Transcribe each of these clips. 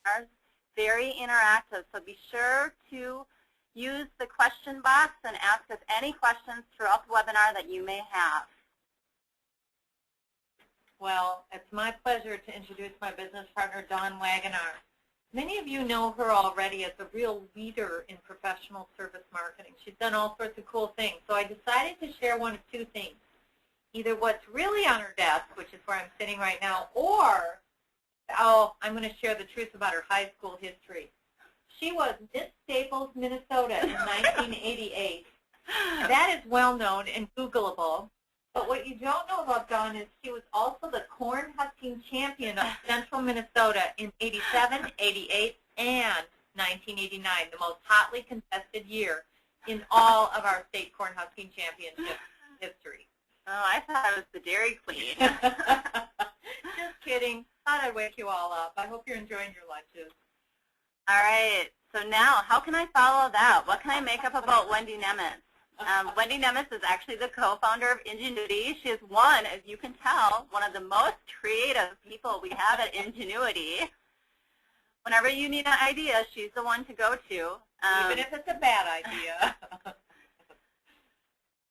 webinars, very interactive. So be sure to use the question box and ask us any questions throughout the webinar that you may have. Well, it's my pleasure to introduce my business partner, Dawn Wagenaar. Many of you know her already as a real leader in professional service marketing. She's done all sorts of cool things. So I decided to share one of two things. Either what's really on her desk, which is where I'm sitting right now, or I'm going to share the truth about her high school history. She was Miss Staples, Minnesota in 1988. That is well known and Googleable. But what you don't know about Dawn is she was also the corn husking champion of Central Minnesota in 87, 88, and 1989, the most hotly contested year in all of our state corn husking championship history. Oh, I thought it was the Dairy Queen. Just kidding. Thought I'd wake you all up. I hope you're enjoying your lunches. All right. So now, how can I follow that? What can I make up about Wendy Nemitz? Wendy Nemitz is actually the co-founder of Ingenuity. She is one, as you can tell, one of the most creative people we have at Ingenuity. Whenever you need an idea, she's the one to go to. Even if it's a bad idea.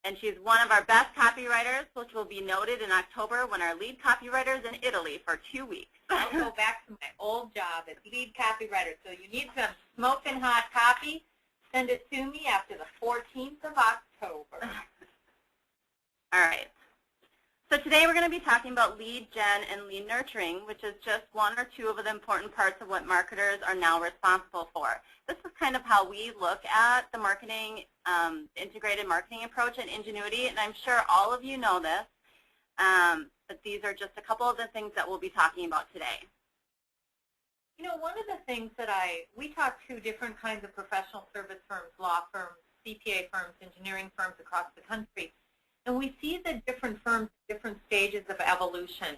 And she's one of our best copywriters, which will be noted in October when our lead copywriter is in Italy for 2 weeks. I'll go back to my old job as lead copywriter. So you need some smoking hot copy. Send it to me after the 14th of October. All right. So today we're going to be talking about lead gen and lead nurturing, which is just one or two of the important parts of what marketers are now responsible for. This is kind of how we look at the marketing, integrated marketing approach at Ingenuity, and I'm sure all of you know this, but these are just a couple of the things that we'll be talking about today. You know, one of the things that we talk to different kinds of professional service firms, law firms, CPA firms, engineering firms across the country, and we see the different firms at different stages of evolution.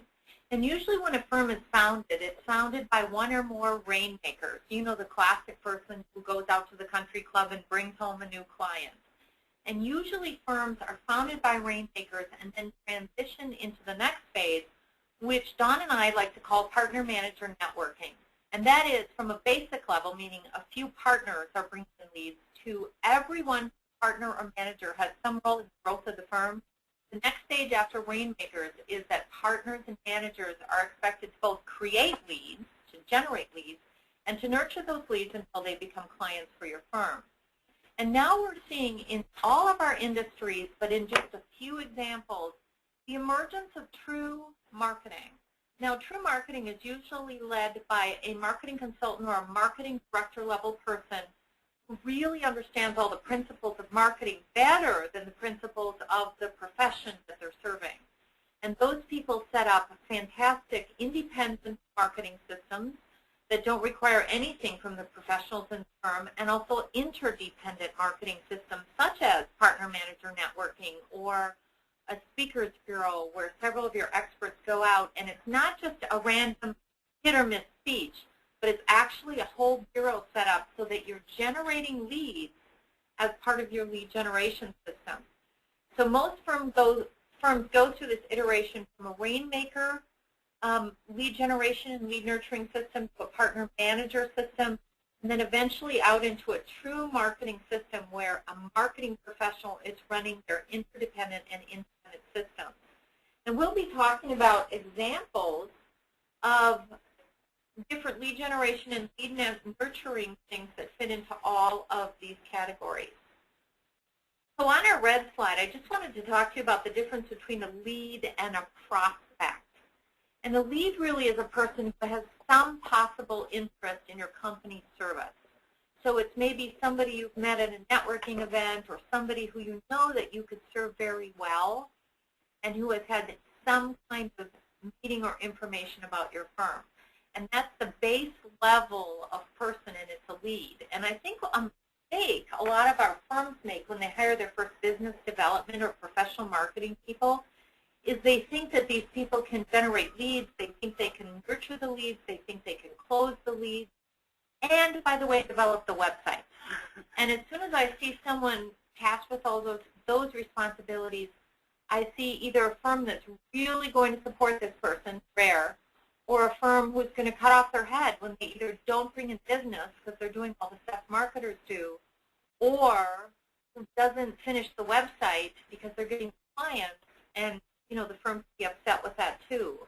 And usually when a firm is founded, it's founded by one or more rainmakers. You know, the classic person who goes out to the country club and brings home a new client. And usually firms are founded by rainmakers and then transition into the next phase, which Dawn and I like to call partner manager networking. And that is from a basic level, meaning a few partners are bringing in leads, to everyone, partner or manager, has some role in the growth of the firm. The next stage after rainmakers is that partners and managers are expected to both create leads, to generate leads, and to nurture those leads until they become clients for your firm. And now we're seeing in all of our industries, but in just a few examples, the emergence of true marketing. Now, true marketing is usually led by a marketing consultant or a marketing director level person who really understands all the principles of marketing better than the principles of the profession that they're serving. And those people set up fantastic independent marketing systems that don't require anything from the professionals in the firm, and also interdependent marketing systems such as partner manager networking or a speakers bureau where several of your experts go out, and it's not just a random hit or miss speech, but it's actually a whole bureau set up so that you're generating leads as part of your lead generation system. So most firms go through this iteration from a rainmaker lead generation and lead nurturing system to a partner manager system, and then eventually out into a true marketing system where a marketing professional is running their interdependent and independent systems. And we'll be talking about examples of different lead generation and lead nurturing things that fit into all of these categories. So on our red slide, I just wanted to talk to you about the difference between a lead and a prospect. And a lead really is a person who has some possible interest in your company's service. So it's maybe somebody you've met at a networking event or somebody who you know that you could serve very well and who has had some kind of meeting or information about your firm. And that's the base level of person, and it's a lead. And I think a mistake a lot of our firms make when they hire their first business development or professional marketing people is they think that these people can generate leads, they think they can nurture the leads, they think they can close the leads, and, by the way, develop the website. And as soon as I see someone tasked with all those responsibilities, I see either a firm that's really going to support this person, rare, or a firm who's going to cut off their head when they either don't bring in business because they're doing all the stuff marketers do, or who doesn't finish the website because they're getting clients, and the firm can be upset with that too.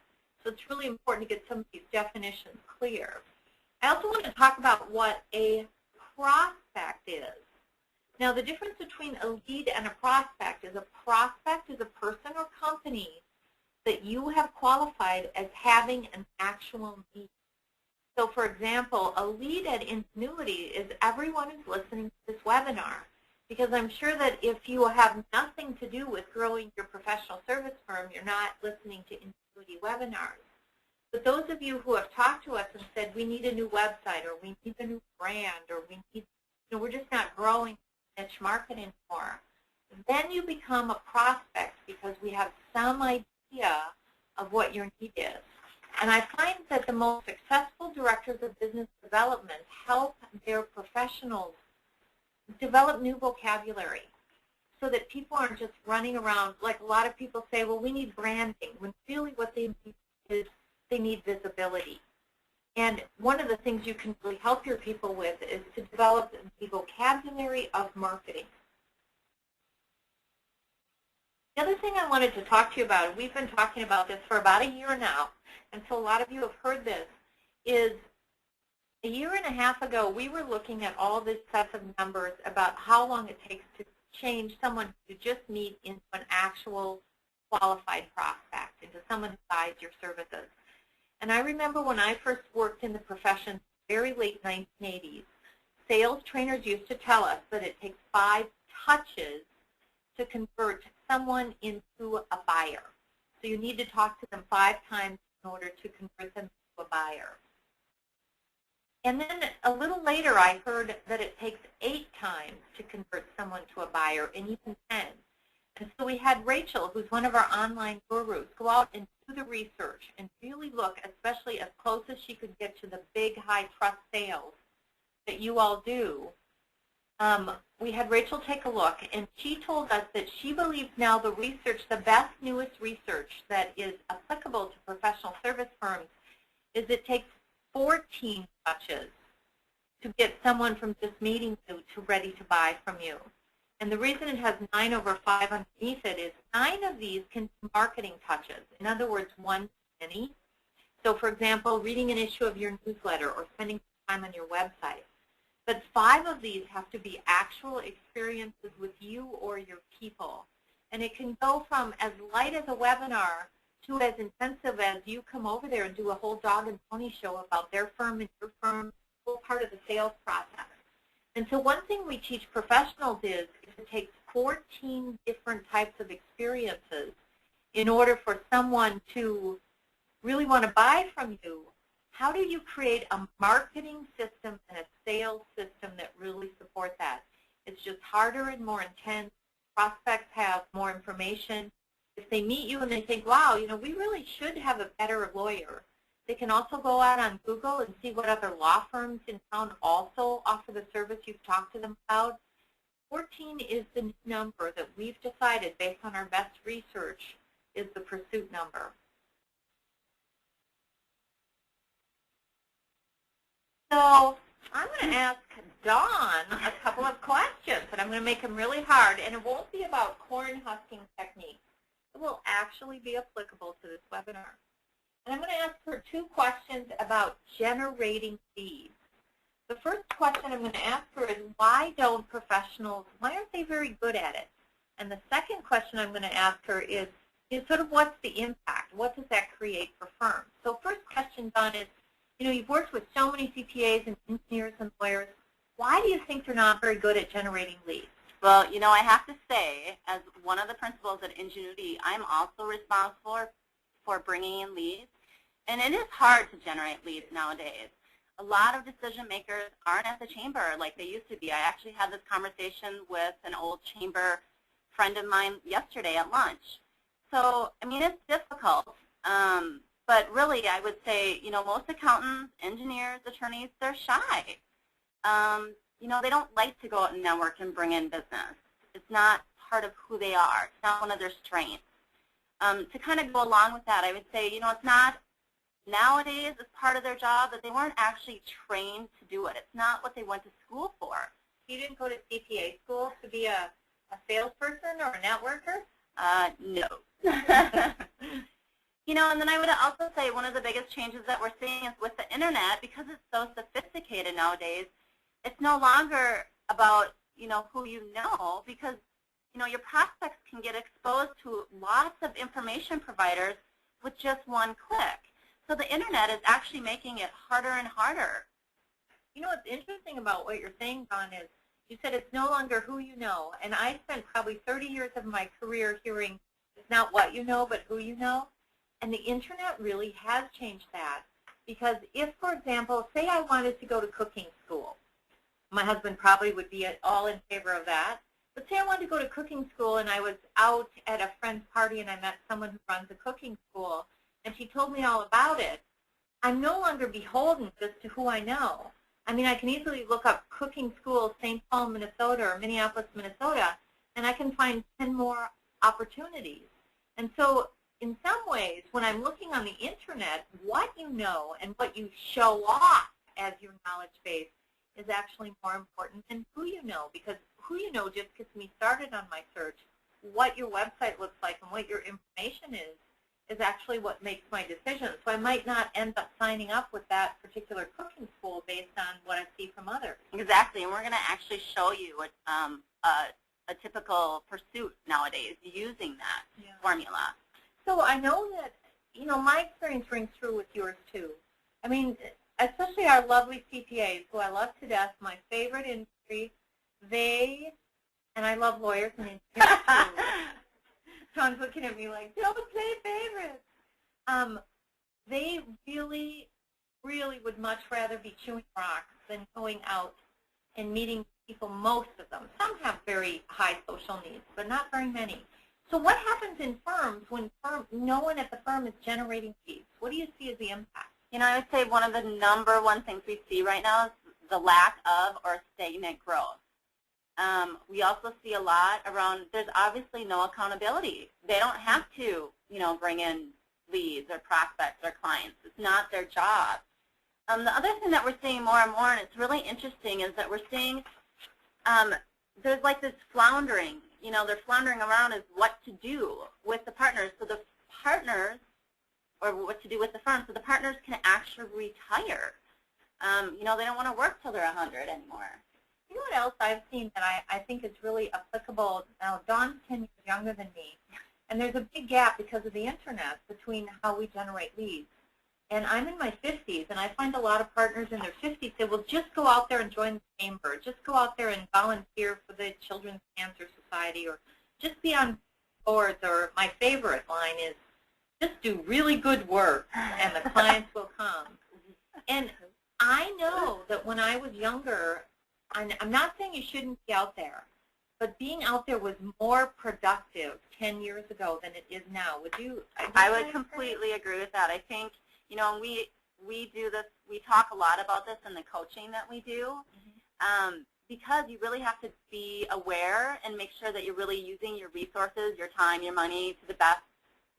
So it's really important to get some of these definitions clear. I also want to talk about what a prospect is. Now, the difference between a lead and a prospect is a person or company that you have qualified as having an actual need. So, for example, a lead at Ingenuity is everyone who's listening to this webinar, because I'm sure that if you have nothing to do with growing your professional service firm, you're not listening to Ingenuity webinars. But those of you who have talked to us and said, we need a new website, or we need a new brand, or we need, we're just not growing niche market anymore, then you become a prospect because we have some idea of what your need is. And I find that the most successful directors of business development help their professionals develop new vocabulary so that people aren't just running around, like a lot of people say, well, we need branding, when really what they need is they need visibility. And one of the things you can really help your people with is to develop the vocabulary of marketing. The other thing I wanted to talk to you about, and we've been talking about this for about a year now, and so a lot of you have heard this, is a year and a half ago we were looking at all this sets of numbers about how long it takes to change someone who just meet into an actual qualified prospect, into someone who buys your services. And I remember when I first worked in the profession, very late 1980s, sales trainers used to tell us that it takes 5 touches to convert someone into a buyer. So you need to talk to them 5 times in order to convert them into a buyer. And then a little later I heard that it takes 8 times to convert someone to a buyer, and even 10. And so we had Rachel, who's one of our online gurus, go out and do the research and really look, especially as close as she could get to the big high-trust sales that you all do. We had Rachel take a look, and she told us that she believes now the research, the best, newest research that is applicable to professional service firms, is it takes 14 touches to get someone from just meeting you to ready to buy from you. And the reason it has 9 over 5 underneath it is 9 of these can be marketing touches. In other words, 1 to many. So, for example, reading an issue of your newsletter or spending time on your website. But 5 of these have to be actual experiences with you or your people. And it can go from as light as a webinar to as intensive as you come over there and do a whole dog and pony show about their firm and your firm, whole part of the sales process. And so one thing we teach professionals is it takes 14 different types of experiences in order for someone to really want to buy from you. How do you create a marketing system and a sales system that really support that? It's just harder and more intense. Prospects have more information. If they meet you and they think, wow, we really should have a better lawyer, they can also go out on Google and see what other law firms in town also offer the service you've talked to them about. 14 is the number that we've decided based on our best research is the pursuit number. So I'm going to ask Dawn a couple of questions, and I'm going to make them really hard, and it won't be about corn husking techniques. It will actually be applicable to this webinar. And I'm going to ask her 2 questions about generating leads. The first question I'm going to ask her is, why aren't they very good at it? And the second question I'm going to ask her is sort of what's the impact? What does that create for firms? So first question, Dawn, is, you've worked with so many CPAs and engineers and lawyers. Why do you think they're not very good at generating leads? Well, I have to say, as one of the principals at Ingenuity, I'm also responsible for bringing in leads. And it is hard to generate leads nowadays. A lot of decision makers aren't at the chamber like they used to be. I actually had this conversation with an old chamber friend of mine yesterday at lunch. So, it's difficult. But really, I would say, most accountants, engineers, attorneys, they're shy. They don't like to go out and network and bring in business. It's not part of who they are. It's not one of their strengths. To kind of go along with that, I would say, it's not nowadays as part of their job, but they weren't actually trained to do it. It's not what they went to school for. You didn't go to CPA school to be a salesperson or a networker? No. You know, and then I would also say one of the biggest changes that we're seeing is with the internet, because it's so sophisticated nowadays, it's no longer about, you know, who you know, because, you know, your prospects can get exposed to lots of information providers with just one click. So the internet is actually making it harder and harder. You know what's interesting about what you're saying, Dawn, is you said it's no longer who you know, and I spent probably 30 years of my career hearing it's not what you know, but who you know. And the internet really has changed that, because if, for example, say I wanted to go to cooking school, my husband probably would be all in favor of that, but say I wanted to go to cooking school and I was out at a friend's party and I met someone who runs a cooking school and she told me all about it, I'm no longer beholden just to who I know. I mean, I can easily look up cooking schools, St. Paul, Minnesota, or Minneapolis, Minnesota, and I can find 10 more opportunities. And so in some ways, when I'm looking on the internet, what you know and what you show off as your knowledge base is actually more important than who you know, because who you know just gets me started on my search. What your website looks like and what your information is actually what makes my decision. So I might not end up signing up with that particular cooking school based on what I see from others. Exactly, and we're going to actually show you a typical pursuit nowadays using that formula. So I know that, you know, my experience rings true with yours too. I mean, especially our lovely CPAs, who I love to death, my favorite industry, and I love lawyers and engineers too. John's looking at me like, don't say favorites. They really, really would much rather be chewing rocks than going out and meeting people, most of them. Some have very high social needs, but not very many. So what happens in firms when no one at the firm is generating leads? What do you see as the impact? You know, I would say one of the number one things we see right now is the lack of or stagnant growth. We also see a lot around, there's obviously no accountability. They don't have to, you know, bring in leads or prospects or clients. It's not their job. The other thing that we're seeing more and more, and it's really interesting, is that we're seeing there's like this floundering. You know, they're floundering around as what to do with the partners. So the partners, or what to do with the firm, so the partners can actually retire. You know, they don't want to work till they're 100 anymore. You know what else I've seen that I think is really applicable? Now, Dawn's 10 years younger than me, and there's a big gap because of the internet between how we generate leads. And I'm in my 50s, and I find a lot of partners in their 50s say, well, just go out there and join the chamber. Just go out there and volunteer for the Children's Cancer Society, or just be on boards. Or my favorite line is, just do really good work, and the clients will come. And I know that when I was younger, I'm not saying you shouldn't be out there, but being out there was more productive 10 years ago than it is now. Would you? I would completely agree with that. I think, you know, we do this, we talk a lot about this in the coaching that we do, because you really have to be aware and make sure that you're really using your resources, your time, your money to the best,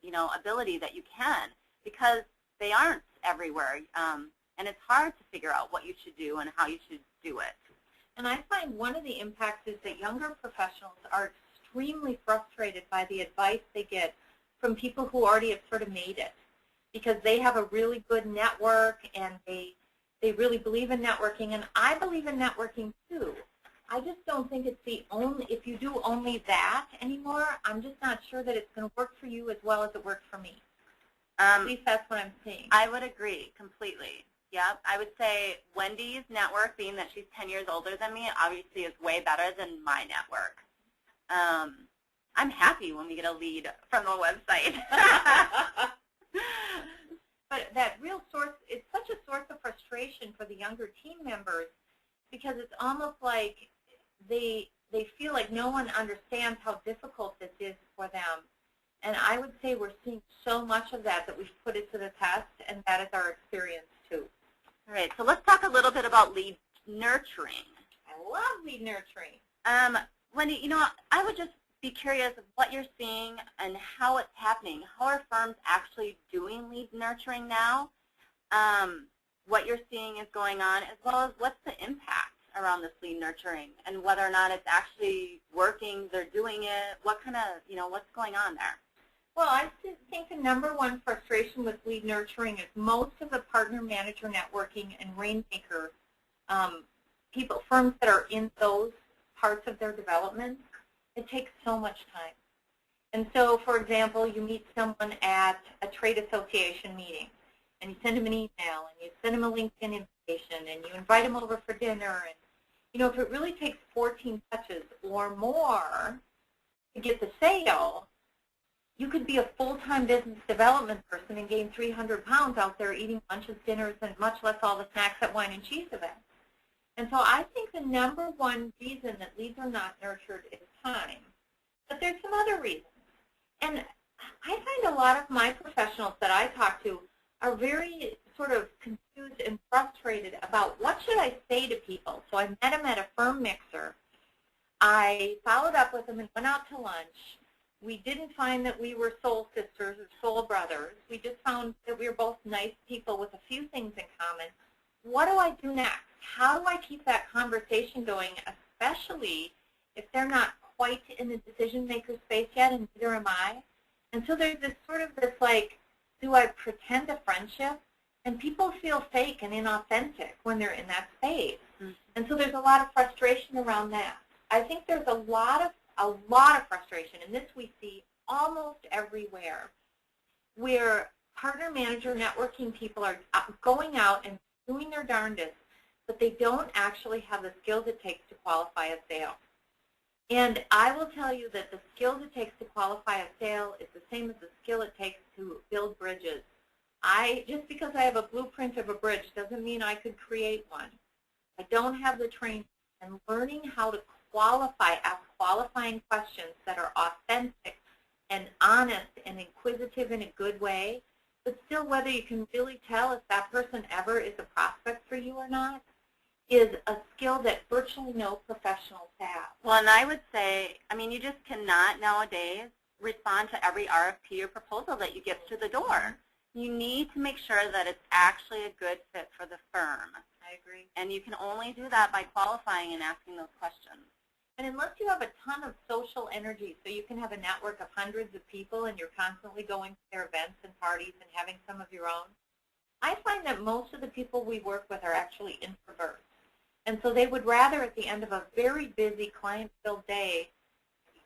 you know, ability that you can, because they aren't everywhere, and it's hard to figure out what you should do and how you should do it. And I find one of the impacts is that younger professionals are extremely frustrated by the advice they get from people who already have sort of made it, because they have a really good network and they really believe in networking, and I believe in networking too. I just don't think it's the only, if you do only that anymore, I'm just not sure that it's going to work for you as well as it worked for me. At least that's what I'm seeing. I would agree completely. Yep. I would say Wendy's network, being that she's 10 years older than me, obviously is way better than my network. I'm happy when we get a lead from the website. But that real source, it's such a source of frustration for the younger team members, because it's almost like they feel like no one understands how difficult this is for them. And I would say we're seeing so much of that we've put it to the test, and that is our experience too. All right, so let's talk a little bit about lead nurturing. I love lead nurturing. Wendy, you know, I would just be curious of what you're seeing and how it's happening. How are firms actually doing lead nurturing now? what you're seeing is going on, as well as what's the impact around this lead nurturing and whether or not it's actually working, they're doing it, what kind of, what's going on there? Well, I think the number one frustration with lead nurturing is most of the partner manager networking and rainmaker firms that are in those parts of their development, it takes so much time. And so, for example, you meet someone at a trade association meeting, and you send them an email, and you send them a LinkedIn invitation, and you invite them over for dinner. And, if it really takes 14 touches or more to get the sale, you could be a full-time business development person and gain 300 pounds out there eating lunches, dinners, and much less all the snacks at wine and cheese events. And so I think the number one reason that leads are not nurtured is time. But there's some other reasons. And I find a lot of my professionals that I talk to are very sort of confused and frustrated about what should I say to people. So I met him at a firm mixer. I followed up with him and went out to lunch. We didn't find that we were soul sisters or soul brothers. We just found that we were both nice people with a few things in common. What do I do next? How do I keep that conversation going, especially if they're not quite in the decision-maker space yet, and neither am I? And so there's this sort of this, like, do I pretend a friendship? And people feel fake and inauthentic when they're in that space. Mm-hmm. And so there's a lot of frustration around that. I think there's a lot of frustration, and this we see almost everywhere, where partner manager networking people are going out and doing their darndest, but they don't actually have the skills it takes to qualify a sale. And I will tell you that the skills it takes to qualify a sale is the same as the skill it takes to build bridges. Just because I have a blueprint of a bridge doesn't mean I could create one. I don't have the training, and learning how to ask qualifying questions that are authentic and honest and inquisitive in a good way, but still whether you can really tell if that person ever is a prospect for you or not, is a skill that virtually no professionals have. Well, and I would say, you just cannot nowadays respond to every RFP or proposal that you get through the door. You need to make sure that it's actually a good fit for the firm. I agree. And you can only do that by qualifying and asking those questions. And unless you have a ton of social energy, so you can have a network of hundreds of people and you're constantly going to their events and parties and having some of your own, I find that most of the people we work with are actually introverts. And so they would rather, at the end of a very busy client-filled day,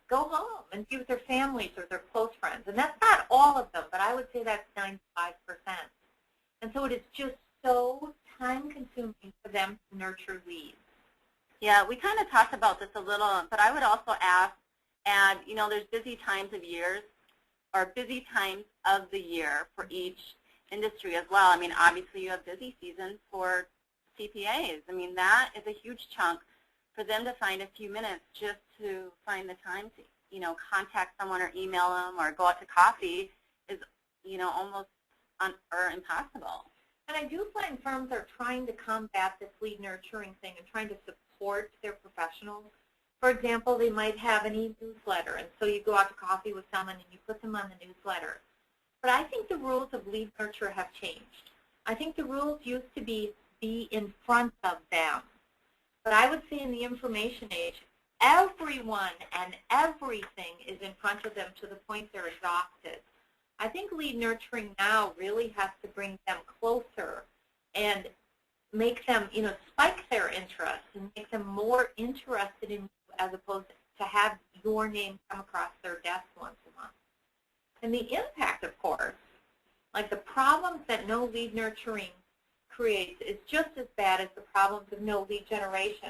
go home and be with their families or their close friends. And that's not all of them, but I would say that's 95%. And so it is just so time-consuming for them to nurture leads. Yeah, we kind of talked about this a little, but I would also add, there's busy times of years, or busy times of the year for each industry as well. Obviously you have busy seasons for CPAs. That is a huge chunk for them to find a few minutes just to find the time to, contact someone or email them or go out to coffee is, almost impossible. And I do find firms are trying to combat this lead nurturing thing and trying to support their professionals. For example, they might have an e-newsletter, and so you go out to coffee with someone and you put them on the newsletter. But I think the rules of lead nurture have changed. I think the rules used to be in front of them. But I would say in the information age, everyone and everything is in front of them to the point they're exhausted. I think lead nurturing now really has to bring them closer and make them, spike their interest and make them more interested in you as opposed to have your name come across their desk once a month. And the impact, of course, like the problems that no lead nurturing creates is just as bad as the problems of no lead generation.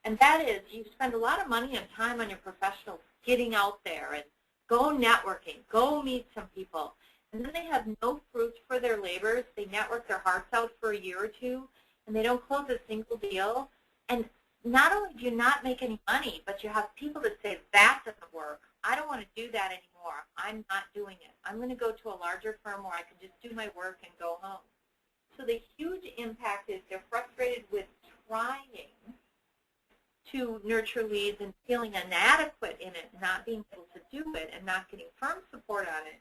And that is, you spend a lot of money and time on your professionals getting out there and go networking, go meet some people, and then they have no fruit for their labors. They network their hearts out for a year or two, and they don't close a single deal. And not only do you not make any money, but you have people that say, that doesn't work. I don't want to do that anymore. I'm not doing it. I'm going to go to a larger firm where I can just do my work and go home. So the huge impact is they're frustrated with trying to nurture leads and feeling inadequate in it, not being able to do it, and not getting firm support on it.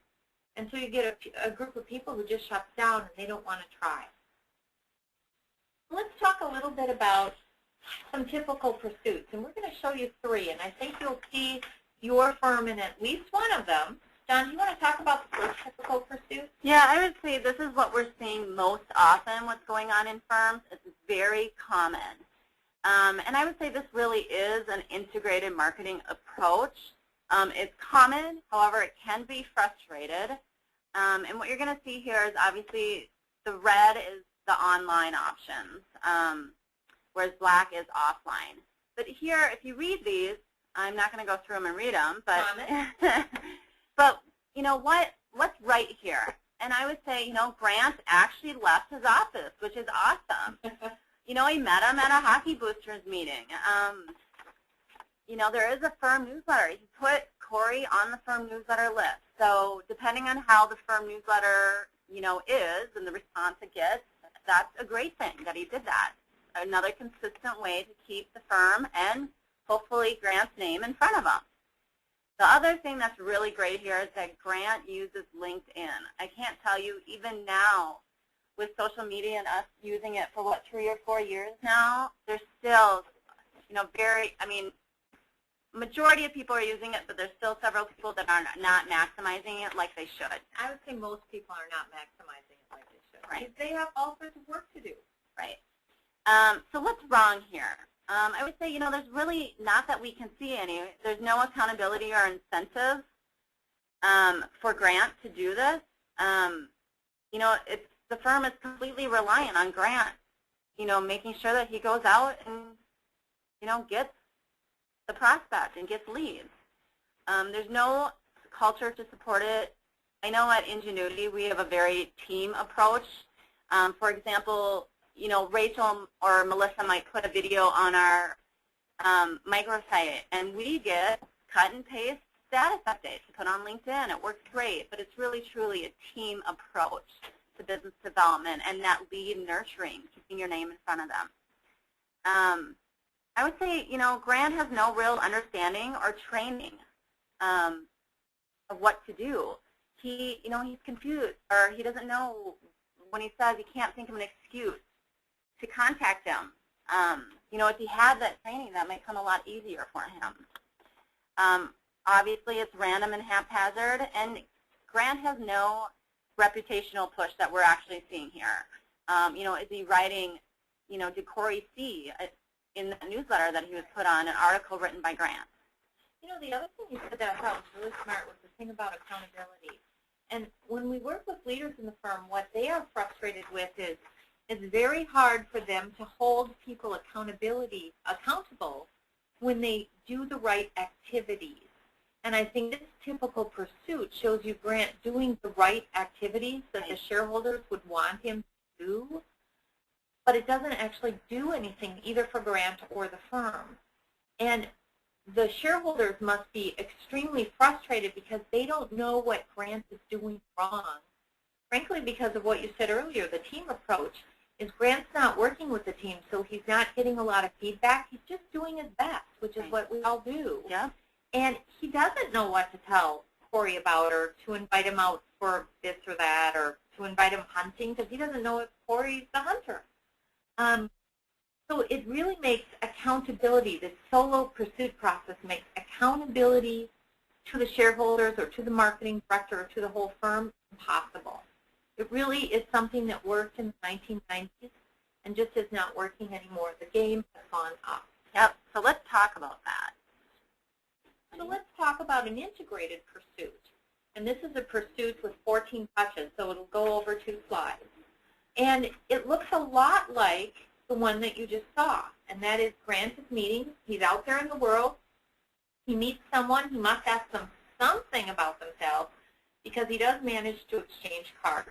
And so you get a group of people who just shuts down and they don't want to try. Let's talk a little bit about some typical pursuits, and we're going to show you 3, and I think you'll see your firm in at least one of them. Don, do you want to talk about the first typical pursuit? Yeah, I would say this is what we're seeing most often, what's going on in firms. It's very common. And I would say this really is an integrated marketing approach. It's common, however, it can be frustrated. And what you're going to see here is obviously the red is the online options, whereas black is offline. But here, if you read these, I'm not going to go through them and read them, but but you know what's right here? And I would say, you know, Grant actually left his office, which is awesome. You know, he met him at a Hockey Boosters meeting. You know, there is a firm newsletter. He put Corey on the firm newsletter list. So depending on how the firm newsletter, you know, is and the response it gets, that's a great thing that he did that. Another consistent way to keep the firm and hopefully Grant's name in front of him. The other thing that's really great here is that Grant uses LinkedIn. I can't tell you, even now, with social media and us using it for, what, 3 or 4 years now, there's still, you know, majority of people are using it, but there's still several people that are not maximizing it like they should. I would say most people are not maximizing it like they should. Right. They have all sorts of work to do. Right. So what's wrong here? I would say, you know, there's really not that we can see any. There's no accountability or incentive for Grant to do this. You know, the firm is completely reliant on Grant, you know, making sure that he goes out and, you know, gets the prospect and gets leads. There's no culture to support it. I know at Ingenuity we have a very team approach. For example, you know, Rachel or Melissa might put a video on our microsite, and we get cut and paste status updates to put on LinkedIn. It works great, but it's really truly a team approach to business development and that lead nurturing, keeping your name in front of them. I would say, you know, Grant has no real understanding or training of what to do. He, you know, he's confused, or he doesn't know when he says he can't think of an excuse to contact him. You know, if he had that training, that might come a lot easier for him. Obviously, it's random and haphazard, and Grant has no reputational push that we're actually seeing here. You know, is he writing, you know, did Corey see in the newsletter that he was put on an article written by Grant? You know, the other thing you said that I thought was really smart was the thing about accountability. And when we work with leaders in the firm, what they are frustrated with is it's very hard for them to hold people accountable when they do the right activities. And I think this typical pursuit shows you Grant doing the right activities that the shareholders would want him to do, but it doesn't actually do anything either for Grant or the firm. And the shareholders must be extremely frustrated because they don't know what Grant is doing wrong. Frankly, because of what you said earlier, the team approach is Grant's not working with the team, so he's not getting a lot of feedback. He's just doing his best, which is what we all do. Yeah. And he doesn't know what to tell Corey about, or to invite him out for this or that, or to invite him hunting, because he doesn't know if Corey's the hunter. So it really makes accountability, this solo pursuit process makes accountability to the shareholders or to the marketing director or to the whole firm impossible. It really is something that worked in the 1990s and just is not working anymore. The game has gone up. Yep, so let's talk about that. So let's talk about an integrated pursuit. And this is a pursuit with 14 touches, so it'll go over 2 slides. And it looks a lot like the one that you just saw, and that is Grant is meeting. He's out there in the world. He meets someone. He must ask them something about themselves because he does manage to exchange cards.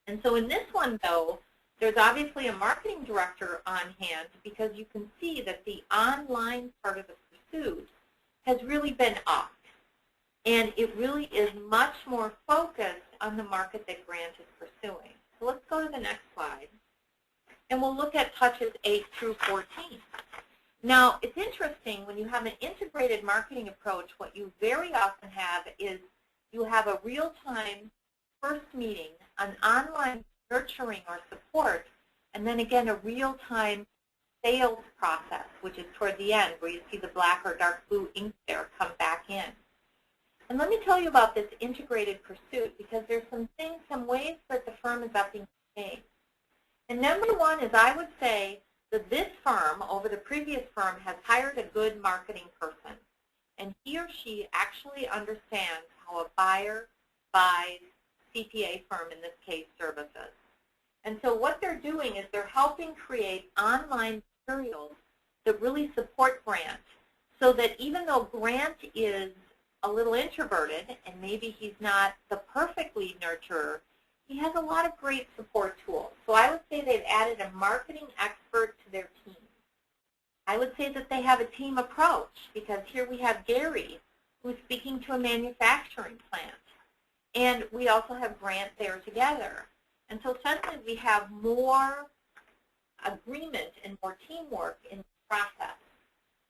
And so in this one, though, there's obviously a marketing director on hand because you can see that the online part of the pursuit has really been upped. And it really is much more focused on the market that Grant is pursuing. So let's go to the next slide. And we'll look at touches 8 through 14. Now, it's interesting when you have an integrated marketing approach, what you very often have is you have a real-time first meeting, an online nurturing or support and then again a real-time sales process, which is toward the end, where you see the black or dark blue ink there come back in. And let me tell you about this integrated pursuit, because there's some things, some ways that the firm is upping the game. And number one is, I would say that this firm, over the previous firm, has hired a good marketing person. And he or she actually understands how a buyer buys CPA firm, in this case, services. And so what they're doing is they're helping create online materials that really support Grant, so that even though Grant is a little introverted and maybe he's not the perfect lead nurturer, he has a lot of great support tools. So I would say they've added a marketing expert to their team. I would say that they have a team approach, because here we have Gary, who's speaking to a manufacturing plant. And we also have Grant there together. And so suddenly we have more agreement and more teamwork in the process.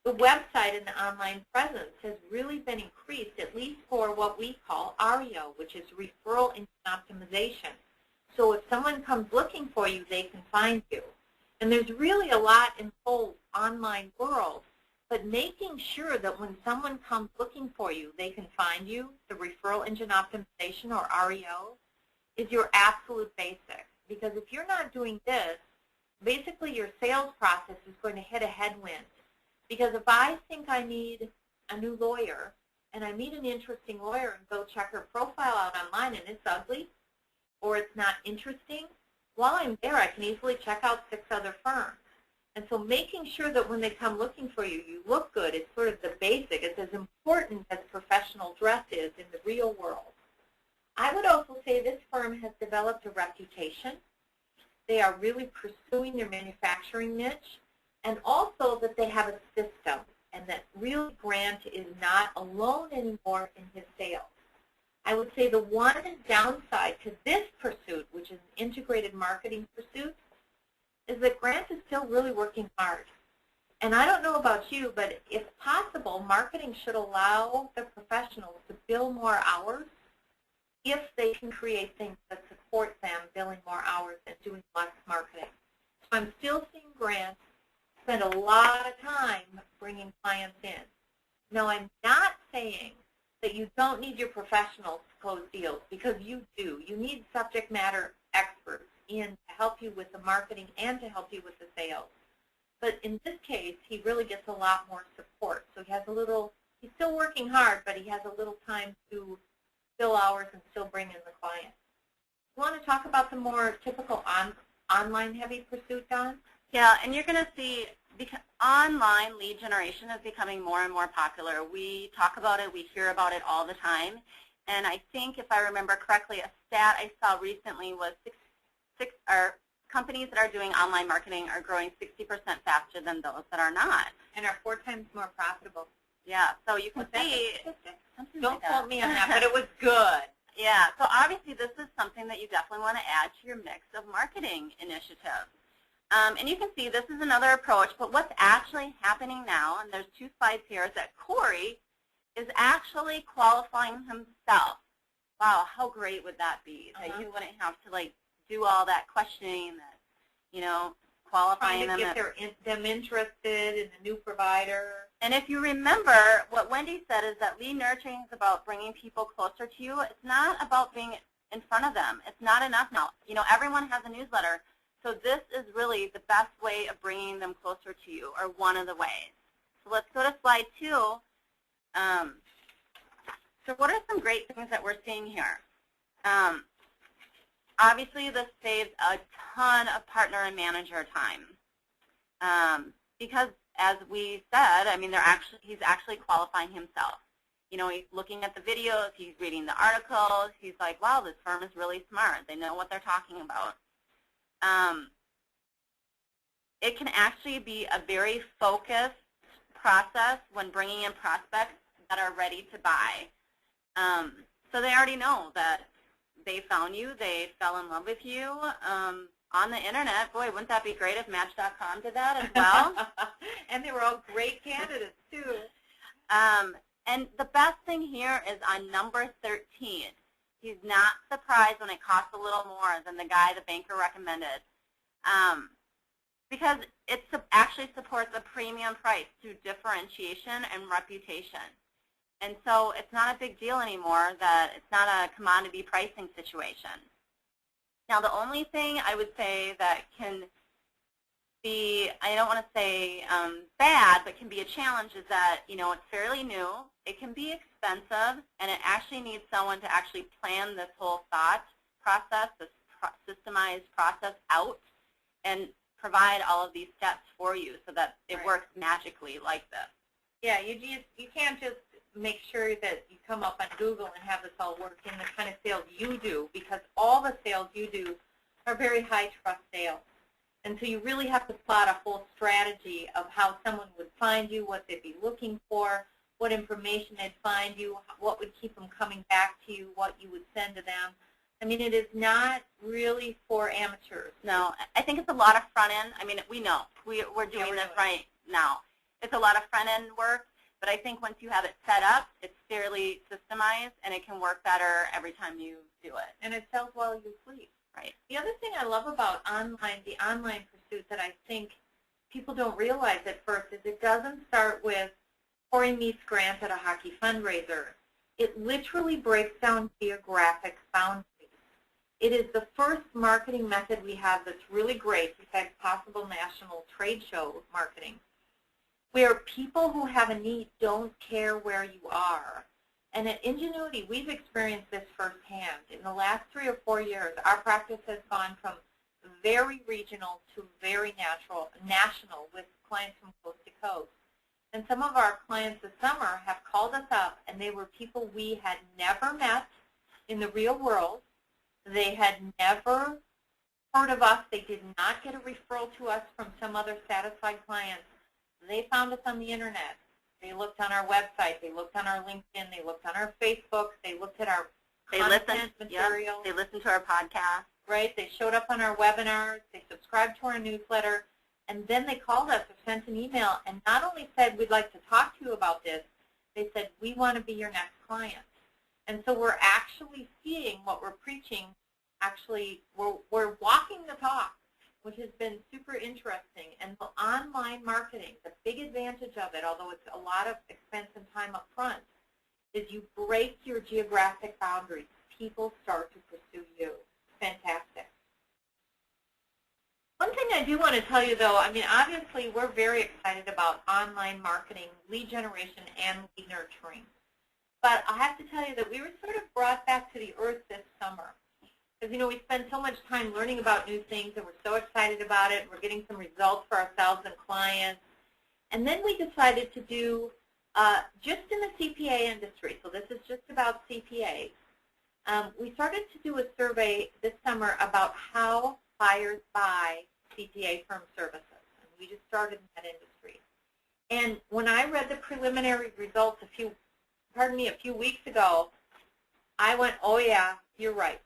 The website and the online presence has really been increased, at least for what we call REO, which is referral engine optimization. So if someone comes looking for you, they can find you. And there's really a lot in the whole online world, but making sure that when someone comes looking for you, they can find you, the referral engine optimization, or REO, is your absolute basic. Because if you're not doing this, basically your sales process is going to hit a headwind. Because if I think I need a new lawyer, and I meet an interesting lawyer and go check her profile out online and it's ugly, or it's not interesting, while I'm there I can easily check out 6 other firms. And so making sure that when they come looking for you, you look good is sort of the basic. It's as important as professional dress is in the real world. I would also say this firm has developed a reputation. They are really pursuing their manufacturing niche, and also that they have a system, and that really Grant is not alone anymore in his sales. I would say the one downside to this pursuit, which is an integrated marketing pursuit, is that Grant is still really working hard. And I don't know about you, but if possible, marketing should allow the professionals to bill more hours if they can create things that support them billing more hours and doing less marketing. So I'm still seeing Grant spend a lot of time bringing clients in. Now, I'm not saying that you don't need your professionals to close deals, because you do. You need subject matter experts in to help you with the marketing and to help you with the sales. But in this case, he really gets a lot more support. So he has a little, he's still working hard, but he has a little time to fill hours and still bring in the client. You want to talk about the more typical online heavy pursuit, Don? Yeah, and you're going to see online lead generation is becoming more and more popular. We talk about it, we hear about it all the time. And I think, if I remember correctly, a stat I saw recently was companies that are doing online marketing are growing 60% faster than those that are not. And are 4 times more profitable. Yeah, so you can see. Don't quote me on that, but it was good. Yeah, so obviously this is something that you definitely want to add to your mix of marketing initiatives. And you can see this is another approach, but what's actually happening now, and there's 2 slides here, is that Corey is actually qualifying himself. Wow, how great would that be? That you wouldn't have to like do all that questioning, that, you know, qualifying them. Trying to get them interested in the new provider. And if you remember, what Wendy said is that lead nurturing is about bringing people closer to you. It's not about being in front of them. It's not enough now. You know, everyone has a newsletter. So this is really the best way of bringing them closer to you, or one of the ways. So let's go to slide 2. So what are some great things that we're seeing here? Obviously, this saves a ton of partner and manager time, because, as we said, I mean, he's actually qualifying himself. You know, he's looking at the videos, he's reading the articles, he's like, wow, this firm is really smart. They know what they're talking about. It can actually be a very focused process when bringing in prospects that are ready to buy. So they already know that they found you, they fell in love with you on the internet. Boy, wouldn't that be great if Match.com did that as well? And they were all great candidates, too. And the best thing here is on number 13. He's not surprised when it costs a little more than the guy the banker recommended. because it actually supports a premium price through differentiation and reputation. And so it's not a big deal anymore that it's not a commodity pricing situation. Now, the only thing I would say that can be, I don't want to say bad, but can be a challenge is that, you know, it's fairly new. It can be expensive, and it actually needs someone to actually plan this whole thought process, this systemized process out, and provide all of these steps for you so that it works magically like this. Yeah, you can't just make sure that you come up on Google and have this all work in the kind of sales you do, because all the sales you do are very high trust sales. And so you really have to plot a whole strategy of how someone would find you, what they'd be looking for, what information they'd find you, what would keep them coming back to you, what you would send to them. I mean, it is not really for amateurs. No, I think it's a lot of front end. I mean, we know. We're doing this right now. It's a lot of front end work, but I think once you have it set up, it's fairly systemized, and it can work better every time you do it. And it sells while you sleep. Right. The other thing I love about the online pursuit that I think people don't realize at first is it doesn't start with Corey meets Grant at a hockey fundraiser. It literally breaks down geographic boundaries. It is the first marketing method we have that's really great, besides possible national trade show marketing, where people who have a need don't care where you are. And at Ingenuity, we've experienced this firsthand. In the last 3 or 4 years, our practice has gone from very regional to very national with clients from coast to coast. And some of our clients this summer have called us up, and they were people we had never met in the real world. They had never heard of us. They did not get a referral to us from some other satisfied clients. They found us on the internet. They looked on our website. They looked on our LinkedIn. They looked on our Facebook. They looked at our content material. Yep. They listened to our podcast. Right. They showed up on our webinars. They subscribed to our newsletter. And then they called us or sent an email and not only said, we'd like to talk to you about this, they said, we want to be your next client. And so we're actually seeing what we're preaching. Actually, we're walking the talk, which has been super interesting. And the online marketing, the big advantage of it, although it's a lot of expense and time up front, is you break your geographic boundaries. People start to pursue you. Fantastic. One thing I do want to tell you, though, I mean, obviously we're very excited about online marketing, lead generation, and lead nurturing. But I have to tell you that we were sort of brought back to the earth this summer. Because, you know, we spend so much time learning about new things, and we're so excited about it. We're getting some results for ourselves and clients. And then we decided to do, just in the CPA industry, so this is just about CPAs, we started to do a survey this summer about how buyers buy CPA firm services. And we just started in that industry. And when I read the preliminary results a few weeks ago, I went, oh yeah, you're right.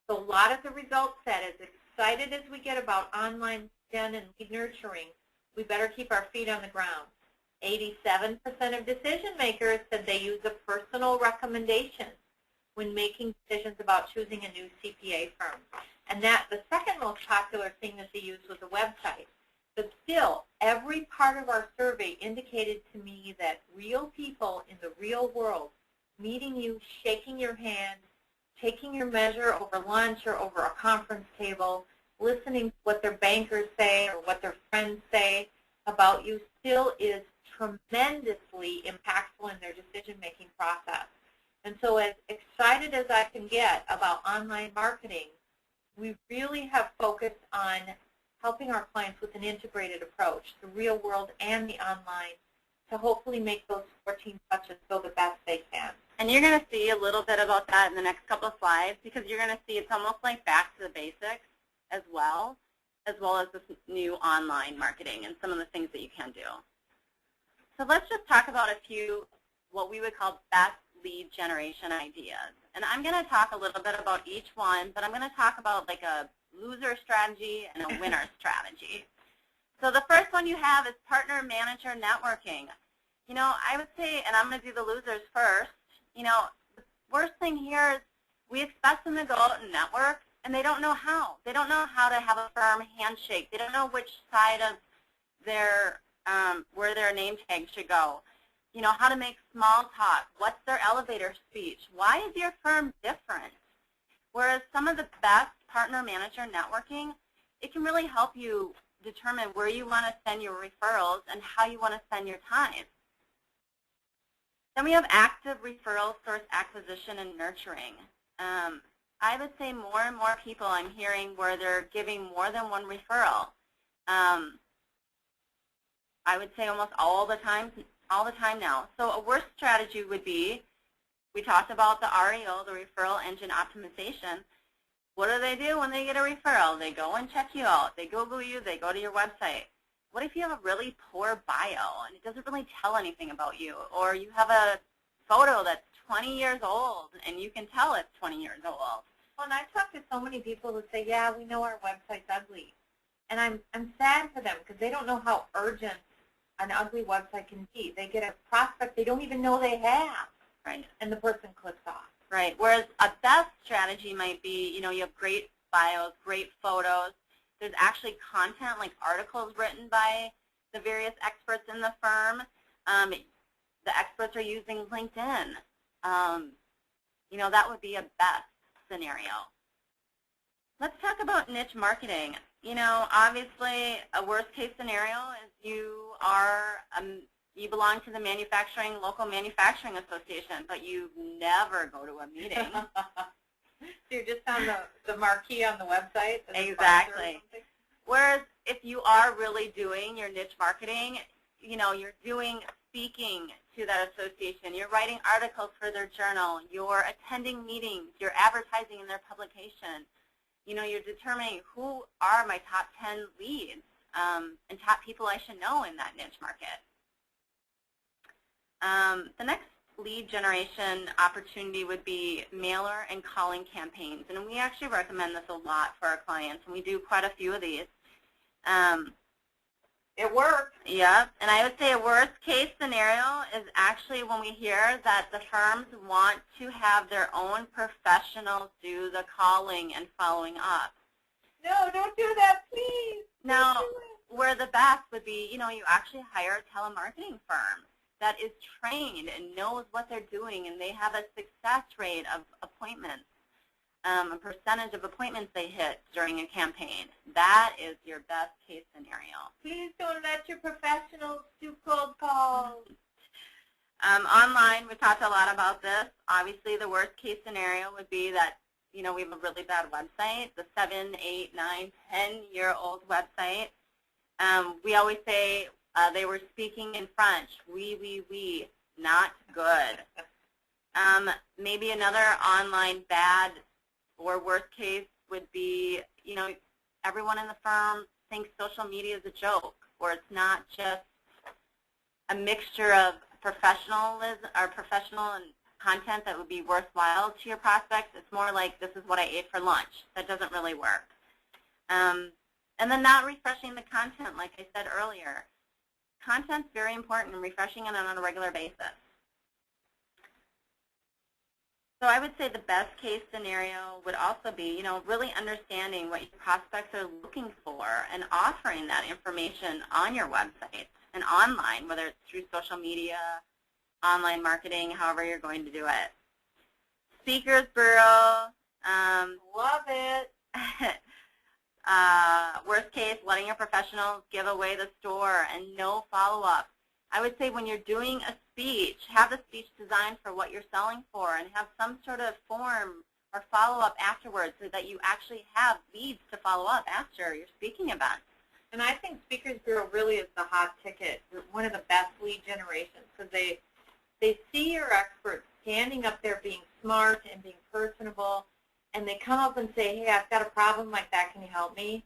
So a lot of the results said, as excited as we get about online gen and lead nurturing, we better keep our feet on the ground. 87% of decision makers said they use a personal recommendation when making decisions about choosing a new CPA firm. And that the second most popular thing that they used was a website. But still, every part of our survey indicated to me that real people in the real world, meeting you, shaking your hand, taking your measure over lunch or over a conference table, listening to what their bankers say or what their friends say about you still is tremendously impactful in their decision-making process. And so as excited as I can get about online marketing, we really have focused on helping our clients with an integrated approach, the real world and the online, to hopefully make those 14 touches go the best they can. And you're going to see a little bit about that in the next couple of slides, because you're going to see it's almost like back to the basics as well as this new online marketing and some of the things that you can do. So let's just talk about a few what we would call best lead generation ideas. And I'm going to talk a little bit about each one, but I'm going to talk about like a loser strategy and a winner strategy. So the first one you have is partner manager networking. You know, I would say, and I'm going to do the losers first, you know, the worst thing here is we expect them to go out and network, and they don't know how. They don't know how to have a firm handshake. They don't know which side of their where their name tag should go. You know, how to make small talk. What's their elevator speech? Why is your firm different? Whereas some of the best partner manager networking, it can really help you determine where you want to send your referrals and how you want to spend your time. Then we have active referral source acquisition and nurturing. I would say more and more people I'm hearing where they're giving more than one referral. I would say almost all the time now. So a worse strategy would be, we talked about the REO, the referral engine optimization. What do they do when they get a referral? They go and check you out. They Google you. They go to your website. What if you have a really poor bio and it doesn't really tell anything about you? Or you have a photo that's 20 years old and you can tell it's 20 years old. Well, and I've talked to so many people who say, yeah, we know our website's ugly. And I'm sad for them because they don't know how urgent an ugly website can be. They get a prospect they don't even know they have. Right. And the person clicks off. Right. Whereas a best strategy might be, you know, you have great bios, great photos. There's actually content like articles written by the various experts in the firm. The experts are using LinkedIn. You know, that would be a best scenario. Let's talk about niche marketing. You know, obviously, a worst-case scenario is you belong to the local manufacturing association, but you never go to a meeting. So you're just on the marquee on the website? Exactly. Whereas if you are really doing your niche marketing, you know, you're doing speaking to that association, you're writing articles for their journal, you're attending meetings, you're advertising in their publication. You know, you're determining who are my top 10 leads and top people I should know in that niche market. The next lead generation opportunity would be mailer and calling campaigns. And we actually recommend this a lot for our clients, and we do quite a few of these. It works. Yep. And I would say a worst case scenario is actually when we hear that the firms want to have their own professionals do the calling and following up. No, don't do that, please. Now, where the best would be, you know, you actually hire a telemarketing firm that is trained and knows what they're doing, and they have a success rate of appointments, a percentage of appointments they hit during a campaign. That is your best case scenario. Please don't let your professionals do cold calls. Online, we talked a lot about this. Obviously, the worst case scenario would be that, you know, we have a really bad website, the 7, 8, 9, 10-year-old website. We always say they were speaking in French. Oui, not good. Maybe another online bad or worst case would be, you know, everyone in the firm thinks social media is a joke, or it's not just a mixture of professional and content that would be worthwhile to your prospects. It's more like, this is what I ate for lunch. That doesn't really work. And then not refreshing the content, like I said earlier. Content's very important, and refreshing it on a regular basis. So I would say the best case scenario would also be, you know, really understanding what your prospects are looking for and offering that information on your website and online, whether it's through social media, online marketing, however you're going to do it. Speakers Bureau. Love it. Worst case, letting your professionals give away the store and no follow-up. I would say when you're doing a speech, have the speech designed for what you're selling for and have some sort of form or follow-up afterwards so that you actually have leads to follow up after your speaking event. And I think Speakers Bureau really is the hot ticket, one of the best lead generations, because they see your experts standing up there being smart and being personable, and they come up and say, hey, I've got a problem like that, can you help me?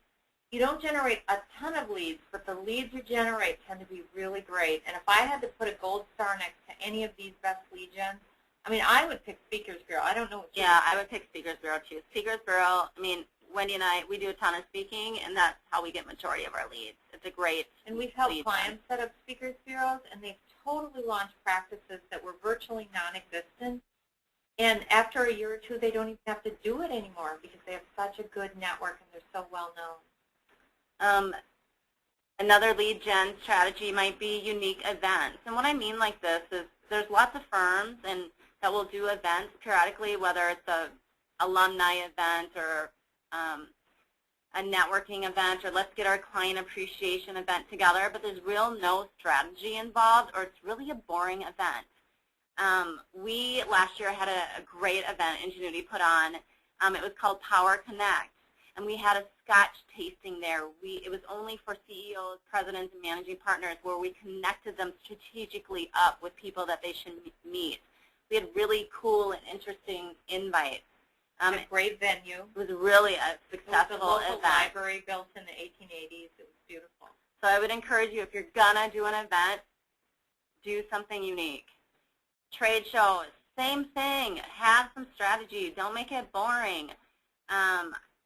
You don't generate a ton of leads, but the leads you generate tend to be really great. And if I had to put a gold star next to any of these best lead gens, I mean, I would pick Speakers Bureau. I don't know what you Yeah, I would pick Speakers Bureau too. Speakers Bureau, I mean, Wendy and I, we do a ton of speaking, and that's how we get majority of our leads. It's a great And we've helped clients set up Speakers Bureaus, and they've totally launched practices that were virtually non-existent. And after a year or two, they don't even have to do it anymore because they have such a good network and they're so well known. Another lead gen strategy might be unique events. And what I mean like this is there's lots of firms that will do events periodically, whether it's a alumni event or a networking event, or let's get our client appreciation event together, but there's no strategy involved, or it's really a boring event. We last year had a great event Ingenuity put on. It was called Power Connect, and we had a Scotch tasting there. It was only for CEOs, presidents, and managing partners, where we connected them strategically up with people that they should meet. We had really cool and interesting invites. A great venue. It was really a successful event. It was a local event. library built in the 1880s. It was beautiful. So I would encourage you, if you're going to do an event, do something unique. Trade shows, same thing. Have some strategy. Don't make it boring.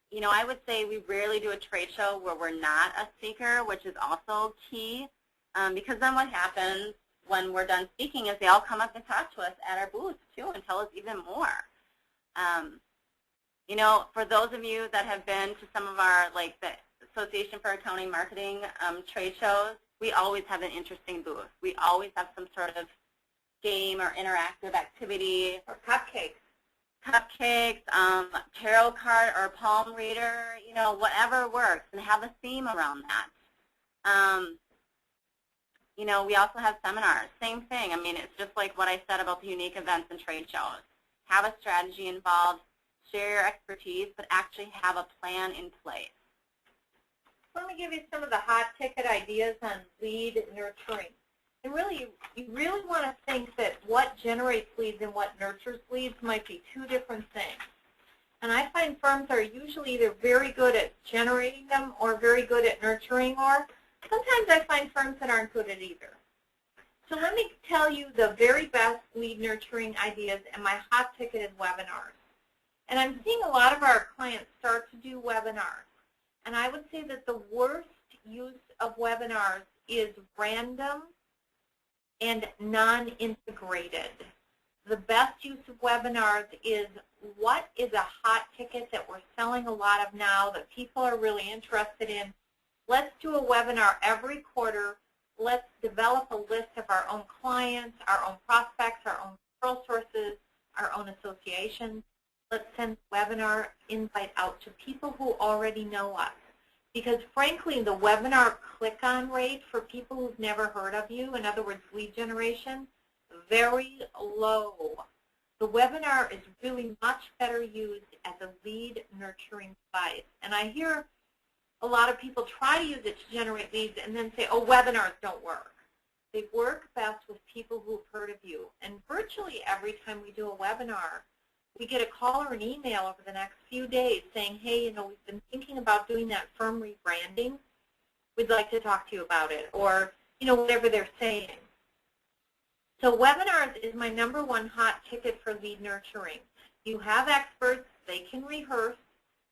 You know, I would say we rarely do a trade show where we're not a speaker, which is also key, because then what happens when we're done speaking is they all come up and talk to us at our booth, too, and tell us even more. You know, for those of you that have been to some of our, like the Association for Accounting Marketing trade shows, we always have an interesting booth. We always have some sort of game or interactive activity. Or cupcakes. Cupcakes, tarot card or palm reader, you know, whatever works, and have a theme around that. You know, we also have seminars. Same thing. I mean, it's just like what I said about the unique events and trade shows. Have a strategy involved. Share your expertise, but actually have a plan in place. Let me give you some of the hot ticket ideas on lead nurturing. And really, you really want to think that what generates leads and what nurtures leads might be two different things. And I find firms are usually either very good at generating them or very good at nurturing, or sometimes I find firms that aren't good at either. So let me tell you the very best lead nurturing ideas, and my hot ticket is webinars. And I'm seeing a lot of our clients start to do webinars. And I would say that the worst use of webinars is random and non-integrated. The best use of webinars is what is a hot ticket that we're selling a lot of now that people are really interested in. Let's do a webinar every quarter. Let's develop a list of our own clients, our own prospects, our own referral sources, our own associations. Let's send webinar invite out to people who already know us. Because frankly, the webinar click-on rate for people who've never heard of you, in other words, lead generation, very low. The webinar is really much better used as a lead nurturing device. And I hear a lot of people try to use it to generate leads and then say, oh, webinars don't work. They work best with people who've heard of you. And virtually every time we do a webinar, we get a call or an email over the next few days saying, hey, you know, we've been thinking about doing that firm rebranding. We'd like to talk to you about it, or, you know, whatever they're saying. So webinars is my #1 hot ticket for lead nurturing. You have experts. They can rehearse.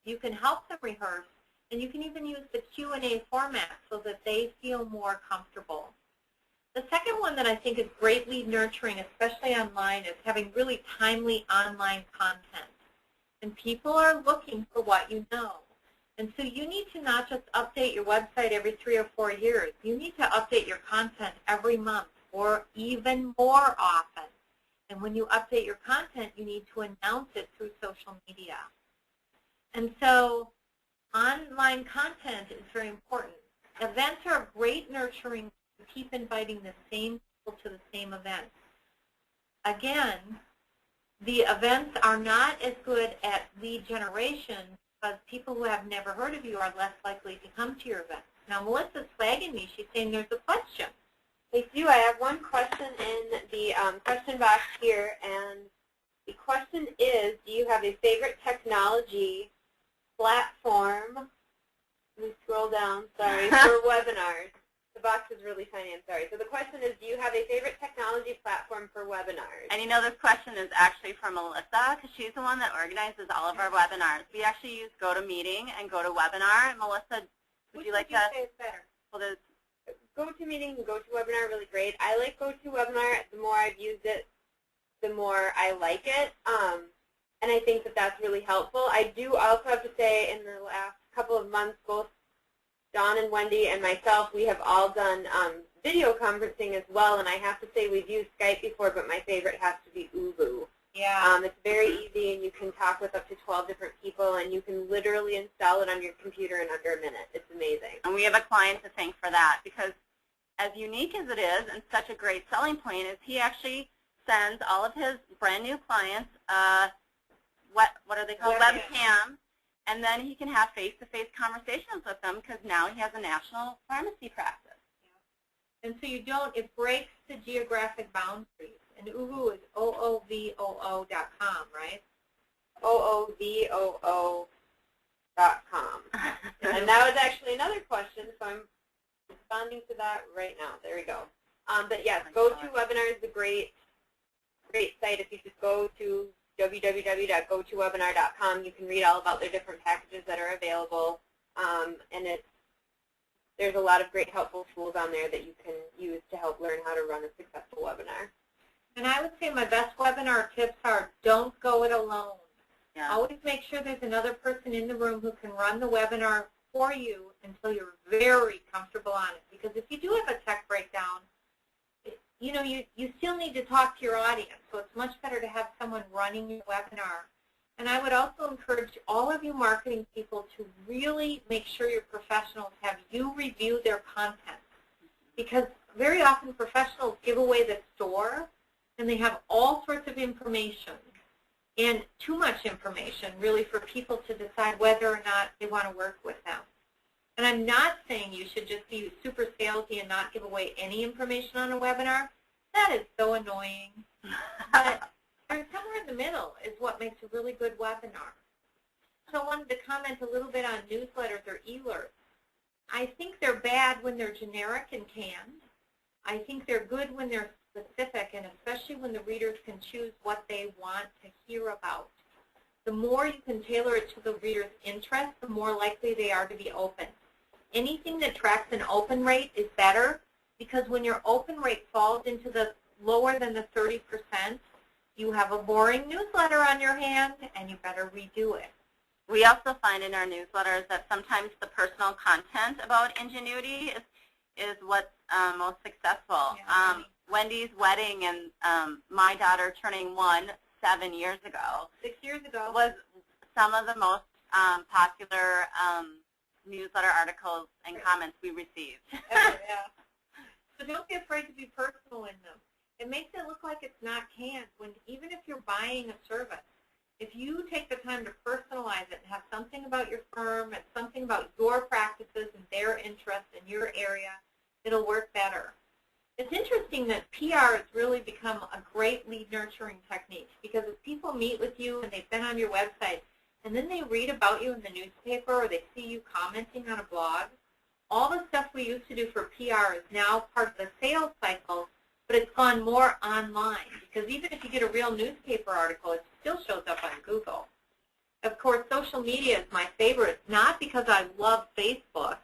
You can help them rehearse. And you can even use the Q&A format so that they feel more comfortable. The second one that I think is great lead nurturing, especially online, is having really timely online content. And people are looking for what you know. And so you need to not just update your website every 3 or 4 years. You need to update your content every month or even more often. And when you update your content, you need to announce it through social media. And so online content is very important. Events are great nurturing. Keep inviting the same people to the same events. Again, the events are not as good at lead generation because people who have never heard of you are less likely to come to your events. Now, Melissa's flagging me. She's saying there's a question. Thank you. I have one question in the question box here, and the question is, do you have a favorite technology platform? Let me scroll down, sorry, for webinars. The box is really tiny, I'm sorry. So the question is, do you have a favorite technology platform for webinars? And you know, this question is actually from Melissa, because she's the one that organizes all of our webinars. We actually use GoToMeeting and GoToWebinar. And Melissa, would you like to? Say it's better? Well, there's GoToMeeting and GoToWebinar are really great. I like GoToWebinar. The more I've used it, the more I like it. And I think that that's really helpful. I do also have to say in the last couple of months, both Dawn and Wendy and myself, we have all done video conferencing as well. And I have to say we've used Skype before, but my favorite has to be Uvu. Yeah. It's very easy, and you can talk with up to 12 different people, and you can literally install it on your computer in under a minute. It's amazing. And we have a client to thank for that, because as unique as it is and such a great selling point is he actually sends all of his brand new clients what are they called? Webcam, and then he can have face-to-face conversations with them because now he has a national pharmacy practice. And so you don't, it breaks the geographic boundaries. And Uvu is OOVOO.com, right? OOVOO.com. And that was actually another question, so I'm responding to that right now. There we go. But yes, GoToWebinar is a great site. If you just go to www.gotowebinar.com, you can read all about their different packages that are available, and there's a lot of great helpful tools on there that you can use to help learn how to run a successful webinar. And I would say my best webinar tips are don't go it alone. Yeah. Always make sure there's another person in the room who can run the webinar for you until you're very comfortable on it. Because if you do have a tech breakdown, you know, you still need to talk to your audience. So it's much better to have someone running your webinar. And I would also encourage all of you marketing people to really make sure your professionals have you review their content. Because very often professionals give away the store, and they have all sorts of information, and too much information, really, for people to decide whether or not they want to work with them. And I'm not saying you should just be super salesy and not give away any information on a webinar. That is so annoying. But somewhere in the middle is what makes a really good webinar. So I wanted to comment a little bit on newsletters or e-alerts. I think they're bad when they're generic and canned. I think they're good when they're specific, and especially when the readers can choose what they want to hear about. The more you can tailor it to the reader's interest, the more likely they are to be open. Anything that tracks an open rate is better, because when your open rate falls into the lower than the 30%, you have a boring newsletter on your hand, and you better redo it. We also find in our newsletters that sometimes the personal content about Ingenuity is what's most successful. Yeah. Wendy's wedding and my daughter turning 7 years ago. 6 years ago. Was some of the most popular newsletter articles and comments we received. Yeah. So don't be afraid to be personal in them. It makes it look like it's not canned, when even if you're buying a service, if you take the time to personalize it and have something about your firm and something about your practices and their interests in your area, it'll work better. It's interesting that PR has really become a great lead nurturing technique, because if people meet with you and they've been on your website and then they read about you in the newspaper or they see you commenting on a blog, all the stuff we used to do for PR is now part of the sales cycle, but it's gone more online, because even if you get a real newspaper article, it still shows up on Google. Of course, social media is my favorite, not because I love Facebook,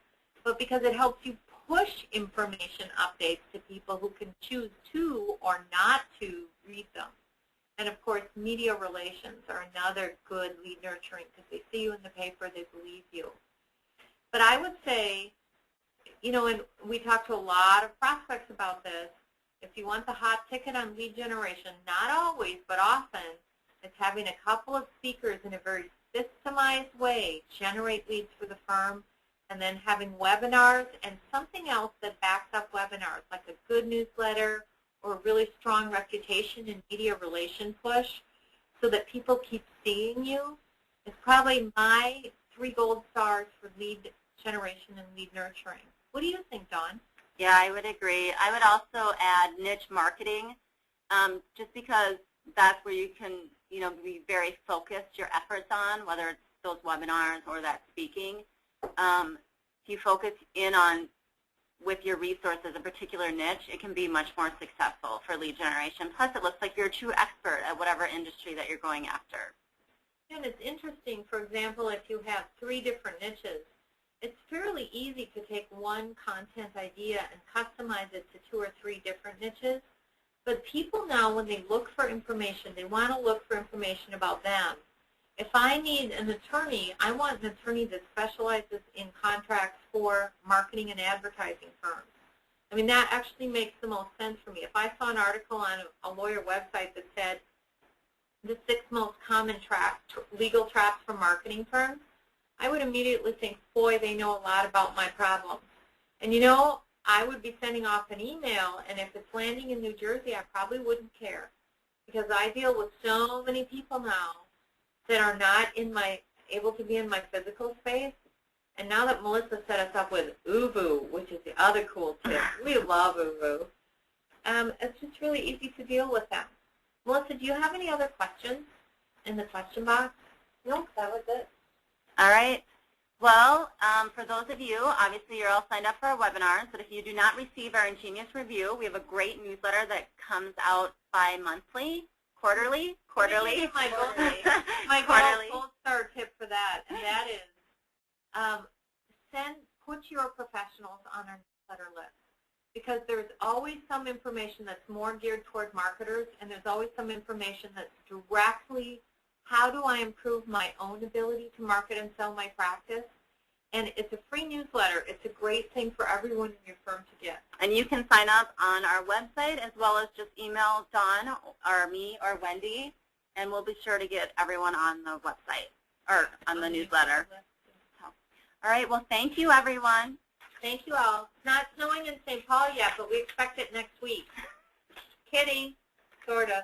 but because it helps you push information updates to people who can choose to or not to read them. And of course, media relations are another good lead nurturing, because they see you in the paper, they believe you. But I would say, you know, and we talk to a lot of prospects about this, if you want the hot ticket on lead generation, not always, but often, it's having a couple of speakers in a very systemized way generate leads for the firm, and then having webinars and something else that backs up webinars, like a good newsletter or a really strong reputation in media relation push, so that people keep seeing you, is probably my 3 gold stars for lead generation and lead nurturing. What do you think, Dawn? Yeah, I would agree. I would also add niche marketing, just because that's where you can, you know, be very focused your efforts on, whether it's those webinars or that speaking. If you focus in on, with your resources, a particular niche, it can be much more successful for lead generation. Plus, it looks like you're a true expert at whatever industry that you're going after. And it's interesting, for example, if you have 3 different niches, it's fairly easy to take one content idea and customize it to 2 or 3 different niches. But people now, when they look for information, they want to look for information about them. If I need an attorney, I want an attorney that specializes in contracts for marketing and advertising firms. I mean, that actually makes the most sense for me. If I saw an article on a lawyer website that said the 6 most common legal traps for marketing firms, I would immediately think, boy, they know a lot about my problem. And you know, I would be sending off an email, and if it's landing in New Jersey, I probably wouldn't care, because I deal with so many people now that are not able to be in my physical space. And now that Melissa set us up with Uvu, which is the other cool tip, we love Uvu, it's just really easy to deal with them. Melissa, do you have any other questions in the question box? No, that was it. All right. Well, for those of you, obviously you're all signed up for our webinars, but if you do not receive our Ingenious Review, we have a great newsletter that comes out bi-monthly, quarterly. My gold star tip for that, and that is put your professionals on our newsletter list, because there's always some information that's more geared toward marketers, and there's always some information that's directly, how do I improve my own ability to market and sell my practice? And it's a free newsletter. It's a great thing for everyone in your firm to get. And you can sign up on our website, as well as just email Dawn or me or Wendy, and we'll be sure to get everyone on the website or on the newsletter. So, all right. Well, thank you, everyone. Thank you all. It's not snowing in St. Paul yet, but we expect it next week. Kidding, sort of.